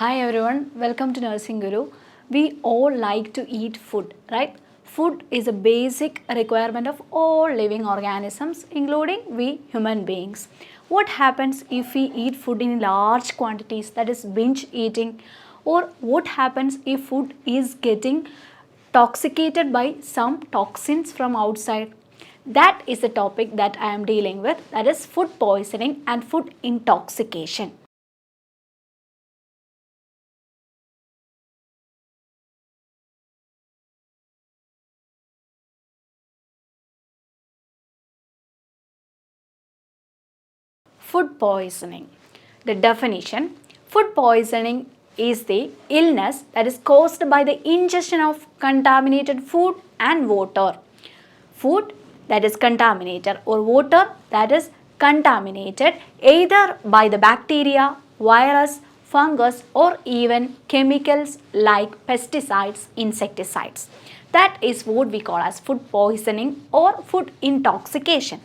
Hi everyone, welcome to Nursing Guru. We all like to eat food, right? Food is a basic requirement of all living organisms, including we human beings. What happens if we eat food in large quantities, that is binge eating, or what happens if food is getting toxicated by some toxins from outside? That is the topic that I am dealing with, that is food poisoning and food intoxication. Food poisoning. The definition: food poisoning is the illness that is caused by the ingestion of contaminated food and water. Food that is contaminated or water that is contaminated either by the bacteria, virus, fungus, or even chemicals like pesticides, insecticides. That is what we call as food poisoning or food intoxication.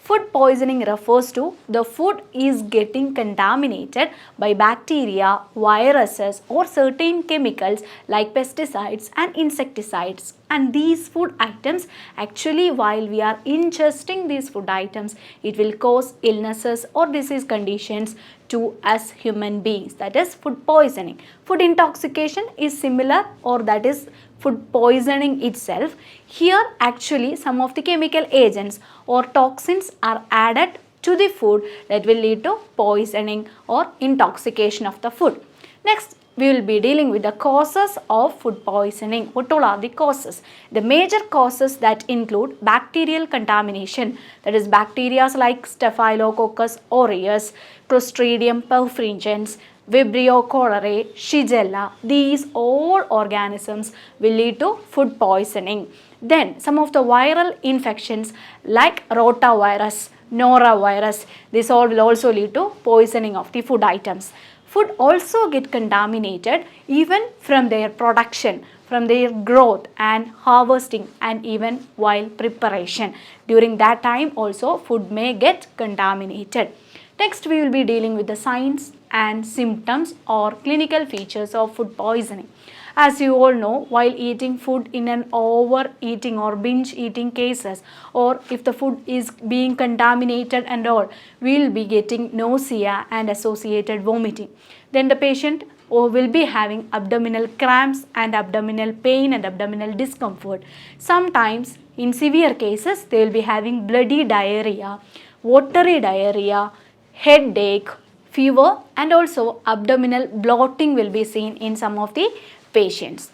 Food poisoning refers to the food is getting contaminated by bacteria, viruses, or certain chemicals like pesticides and insecticides. And these food items, actually, while we are ingesting these food items, it will cause illnesses or disease conditions to us human beings. That is food poisoning. Food intoxication is similar, or that is food poisoning itself. Here actually some of the chemical agents or toxins are added to the food that will lead to poisoning or intoxication of the food. Next, we will be dealing with the causes of food poisoning. What all are the causes? The major causes that include bacterial contamination, that is bacteria like Staphylococcus aureus, Clostridium perfringens, Vibrio cholerae, Shigella. These all organisms will lead to food poisoning. Then some of the viral infections like rotavirus, norovirus, this all will also lead to poisoning of the food items. Food also get contaminated even from their production, from their growth and harvesting, and even while preparation. During that time also food may get contaminated. Next, we will be dealing with the signs and symptoms or clinical features of food poisoning. As you all know, while eating food in an overeating or binge eating cases, or if the food is being contaminated and all, we will be getting nausea and associated vomiting. Then the patient will be having abdominal cramps and abdominal pain and abdominal discomfort. Sometimes in severe cases, they will be having bloody diarrhea, watery diarrhea, headache, fever, and also abdominal bloating will be seen in some of the patients.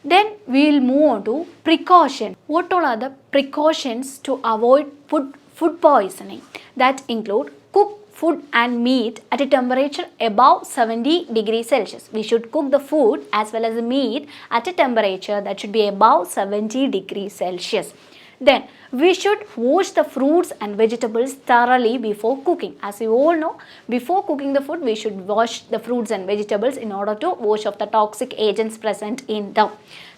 Then we will move on to precaution. What all are the precautions to avoid food poisoning? That include cook food and meat at a temperature above 70 degrees Celsius. We should cook the food as well as the meat at a temperature that should be above 70 degrees Celsius. Then we should wash the fruits and vegetables thoroughly before cooking. As you all know, before cooking the food, we should wash the fruits and vegetables in order to wash off the toxic agents present in them.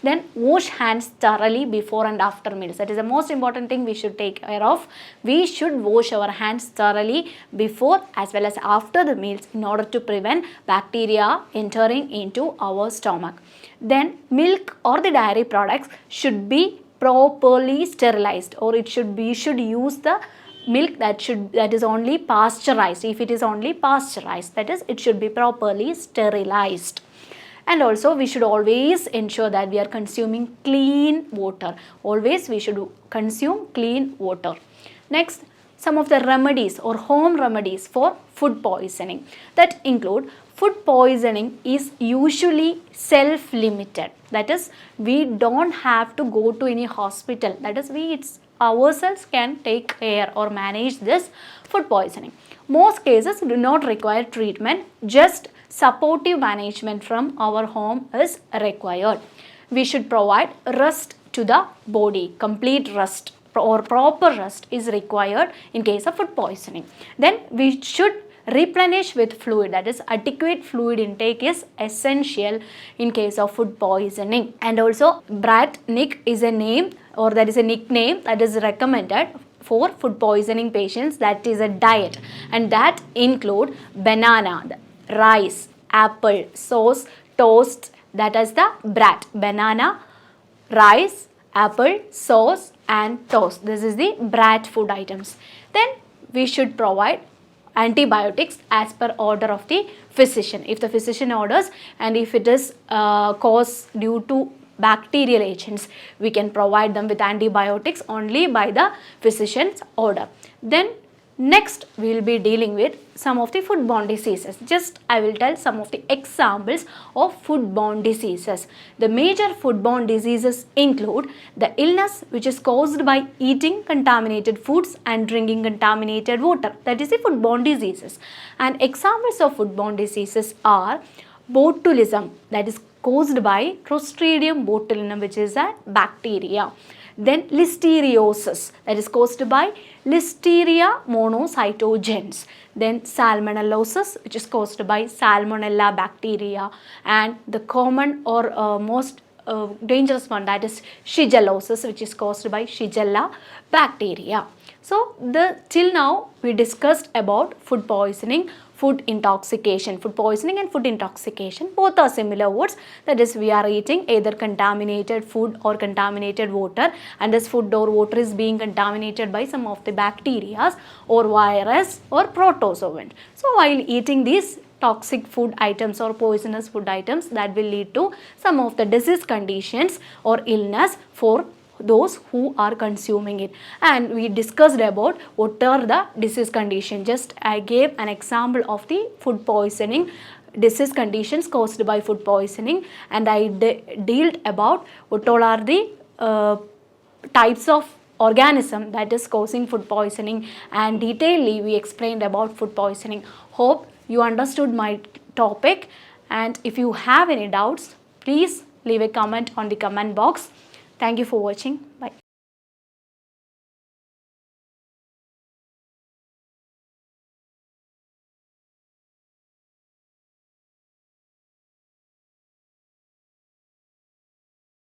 Then wash hands thoroughly before and after meals. That is the most important thing we should take care of. We should wash our hands thoroughly before as well as after the meals in order to prevent bacteria entering into our stomach. Then milk or the dairy products should be properly sterilized, or you should use the milk that is only pasteurized. If it is only pasteurized, that is, it should be properly sterilized. And also we should always ensure that we are consuming clean water. Always we should consume clean water. Next, some of the remedies or home remedies for food poisoning, that include food poisoning is usually self-limited. That is, we don't have to go to any hospital. That is, we ourselves can take care or manage this food poisoning. Most cases do not require treatment, just supportive management from our home is required. We should provide rest to the body. Complete rest or proper rest is required in case of food poisoning. Then we should replenish with fluid, that is, adequate fluid intake is essential in case of food poisoning. And also Brat Nick is a name, or that is a nickname that is recommended for food poisoning patients. That is a diet, and that include banana, rice, apple, sauce, toast, that is the bread, banana, rice, apple, sauce and toast. This is the bread food items. Then we should provide antibiotics as per order of the physician. If the physician orders and if it is caused due to bacterial agents, we can provide them with antibiotics only by the physician's order. Then next we will be dealing with some of the foodborne diseases. Just I will tell some of the examples of foodborne diseases. The major foodborne diseases include the illness which is caused by eating contaminated foods and drinking contaminated water. That is the foodborne diseases. And examples of foodborne diseases are botulism, that is caused by Clostridium botulinum, which is a bacteria. Then listeriosis, that is caused by Listeria monocytogenes. Then salmonellosis, which is caused by Salmonella bacteria. And the common or most dangerous one, that is shigellosis, which is caused by Shigella bacteria. So till now we discussed about food poisoning, food intoxication. Food poisoning and food intoxication both are similar words, that is we are eating either contaminated food or contaminated water, and this food or water is being contaminated by some of the bacteria or virus or protozoan. So while eating these toxic food items or poisonous food items, that will lead to some of the disease conditions or illness for those who are consuming it. And we discussed about what are the disease conditions. Just I gave an example of the food poisoning disease conditions caused by food poisoning, and I dealt about what all are the types of organism that is causing food poisoning, and detailedly we explained about food poisoning. Hope you understood my topic, and if you have any doubts, please leave a comment on the comment box. Thank you for watching. Bye.